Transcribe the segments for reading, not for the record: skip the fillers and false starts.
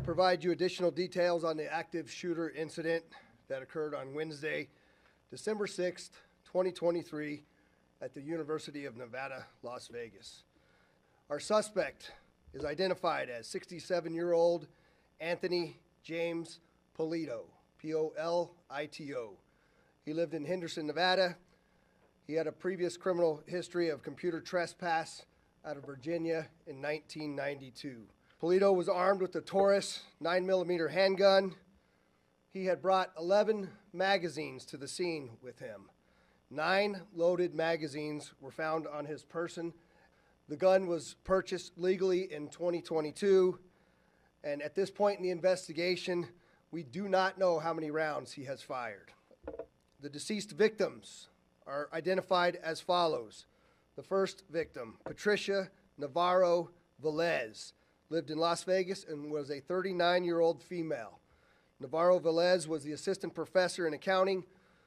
to provide you additional details on the active shooter incident that occurred on Wednesday, December 6th, 2023 at the University of Nevada, Las Vegas. Our suspect is identified as 67-year-old Anthony James Polito, P-O-L-I-T-O. He lived in Henderson, Nevada. He had a previous criminal history of computer trespass out of Virginia in 1992. Polito was armed with a Taurus 9mm handgun. He had brought 11 magazines to the scene with him. 9 loaded magazines were found on his person. The gun was purchased legally in 2022, and at this point in the investigation, we do not know how many rounds he has fired. The deceased victims are identified as follows. The first victim, Patricia Navarro Velez, lived in Las Vegas and was a 39-year-old female. Navarro Velez was the assistant professor in accounting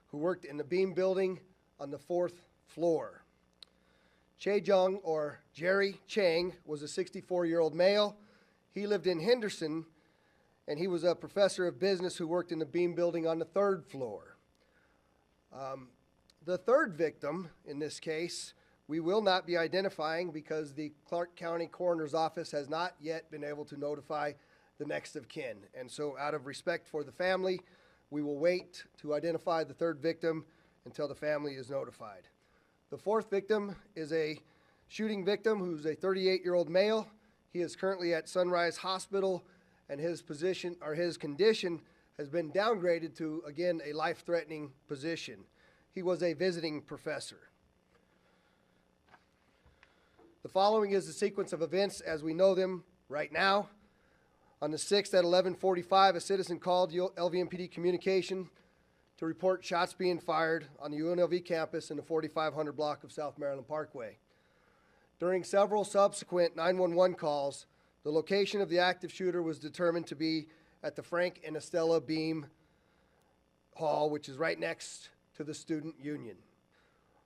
who worked in the Beam building on the 4th floor. Che Jung, or Jerry Chang, was a 64-year-old male. He lived in Henderson, and he was a professor of business who worked in the Beam building on the 3rd floor. The third victim in this case, we will not be identifying because the Clark County Coroner's Office has not yet been able to notify the next of kin. And so out of respect for the family, we will wait to identify the third victim until the family is notified. The fourth victim is a shooting victim who's a 38-year-old male. He is currently at Sunrise Hospital, and his condition has been downgraded to, again, a life-threatening position. He was a visiting professor. The following is the sequence of events as we know them right now. On the 6th at 11:45, a citizen called LVMPD Communication to report shots being fired on the UNLV campus in the 4500 block of South Maryland Parkway. During several subsequent 911 calls, the location of the active shooter was determined to be at the Frank and Estella Beam Hall, which is right next to the Student Union.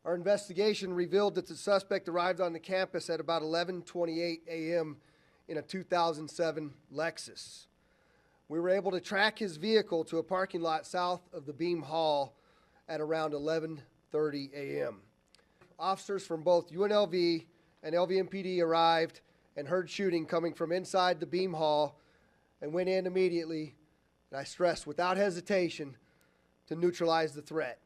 Our investigation revealed that the suspect arrived on the campus at about 11:28 a.m. in a 2007 Lexus. We were able to track his vehicle to a parking lot south of the Beam Hall at around 11:30 a.m. Officers from both UNLV and LVMPD arrived and heard shooting coming from inside the Beam Hall and went in immediately, and I stress without hesitation, to neutralize the threat.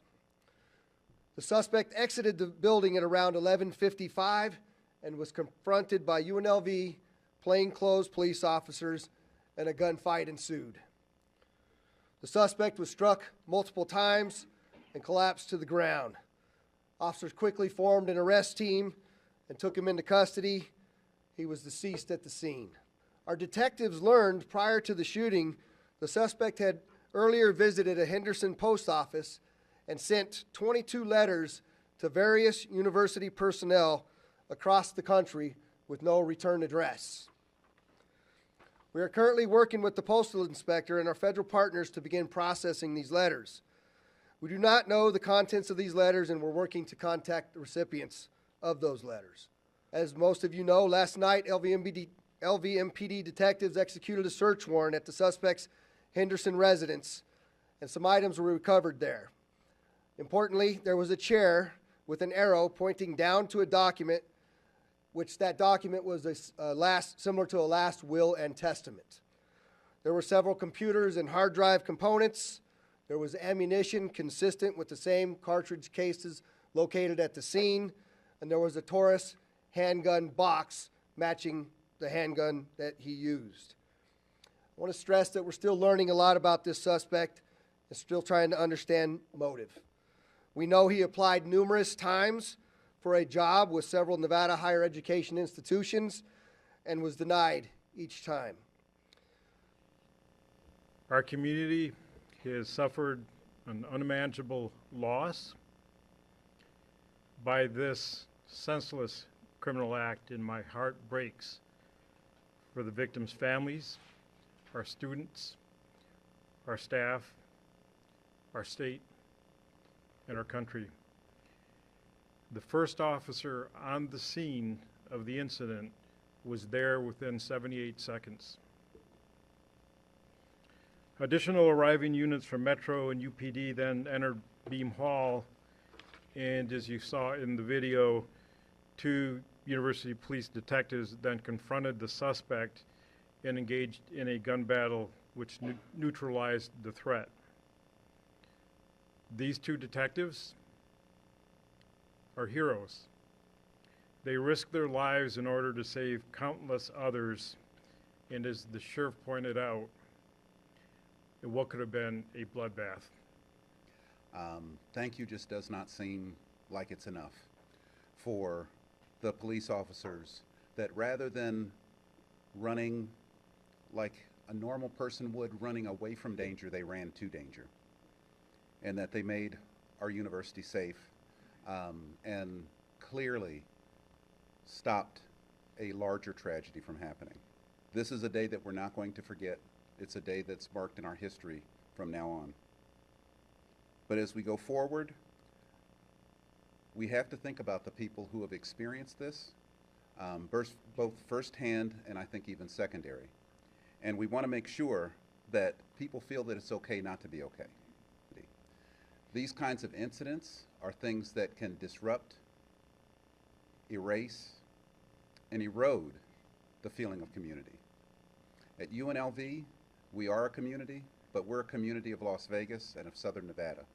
The suspect exited the building at around 11:55 and was confronted by UNLV plainclothes police officers, and a gunfight ensued. The suspect was struck multiple times and collapsed to the ground. Officers quickly formed an arrest team and took him into custody. He was deceased at the scene. Our detectives learned prior to the shooting the suspect had earlier visited a Henderson post office and sent 22 letters to various university personnel across the country with no return address. We are currently working with the postal inspector and our federal partners to begin processing these letters. We do not know the contents of these letters, and we're working to contact the recipients of those letters. As most of you know, last night LVMPD detectives executed a search warrant at the suspect's Henderson residence, and some items were recovered there. Importantly, there was a chair with an arrow pointing down to a document, which that document was similar to a last will and testament. There were several computers and hard drive components. There was ammunition consistent with the same cartridge cases located at the scene, and there was a Taurus handgun box matching the handgun that he used. I want to stress that we're still learning a lot about this suspect and still trying to understand motive. We know he applied numerous times for a job with several Nevada higher education institutions and was denied each time. Our community has suffered an unimaginable loss by this senseless criminal act, and my heart breaks for the victims' families, our students, our staff, our state, and our country. The first officer on the scene of the incident was there within 78 seconds. Additional arriving units from Metro and UPD then entered Beam Hall, and as you saw in the video, 2 University police detectives then confronted the suspect and engaged in a gun battle which neutralized the threat. These 2 detectives are heroes. They risked their lives in order to save countless others, and as the sheriff pointed out, what could have been a bloodbath. Thank you just does not seem like it's enough for the police officers that rather than running like a normal person would, running away from danger, they ran to danger, and that they made our university safe and clearly stopped a larger tragedy from happening. This is a day that we're not going to forget. It's a day that's marked in our history from now on. But as we go forward, we have to think about the people who have experienced this, both firsthand and I think even secondary. And we want to make sure that people feel that it's okay not to be okay. These kinds of incidents are things that can disrupt, erase, and erode the feeling of community. At UNLV, we are a community, but we're a community of Las Vegas and of Southern Nevada.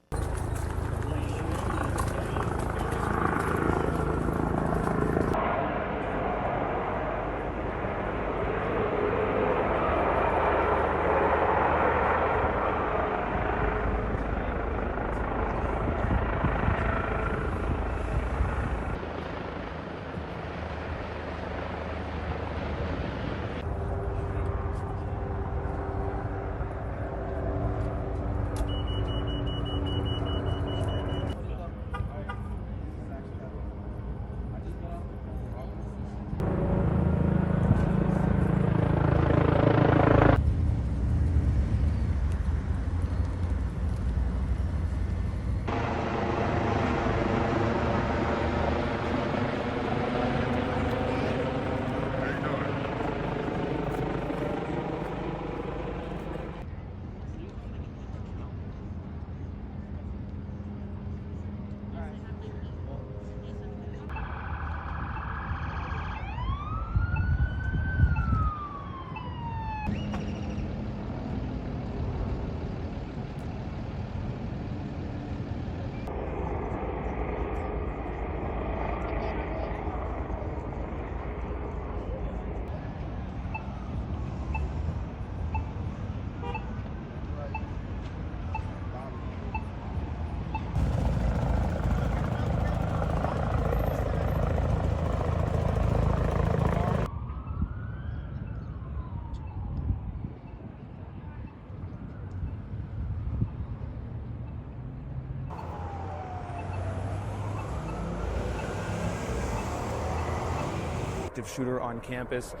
Shooter on campus,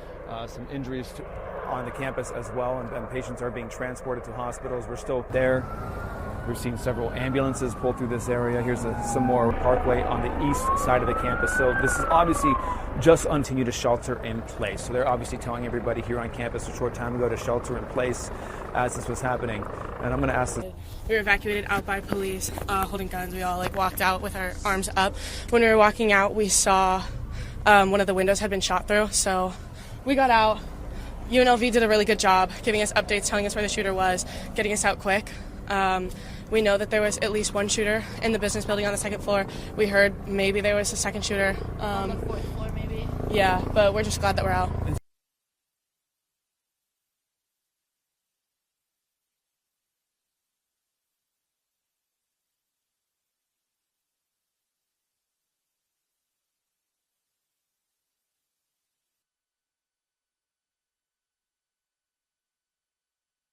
some injuries on the campus as well, and patients are being transported to hospitals. We're still there. We're seeing several ambulances pull through this area. Here's some more parkway on the east side of the campus. So this is obviously just continue to shelter in place. So they're obviously telling everybody here on campus a short time ago to shelter in place as this was happening. And I'm going to ask this. We were evacuated out by police holding guns. We all walked out with our arms up. When we were walking out, we saw one of the windows had been shot through, so we got out. UNLV did a really good job giving us updates, telling us where the shooter was, getting us out quick. We know that there was at least one shooter in the business building on the second floor. We heard maybe there was a second shooter. On the fourth floor, maybe? Yeah, but we're just glad that we're out.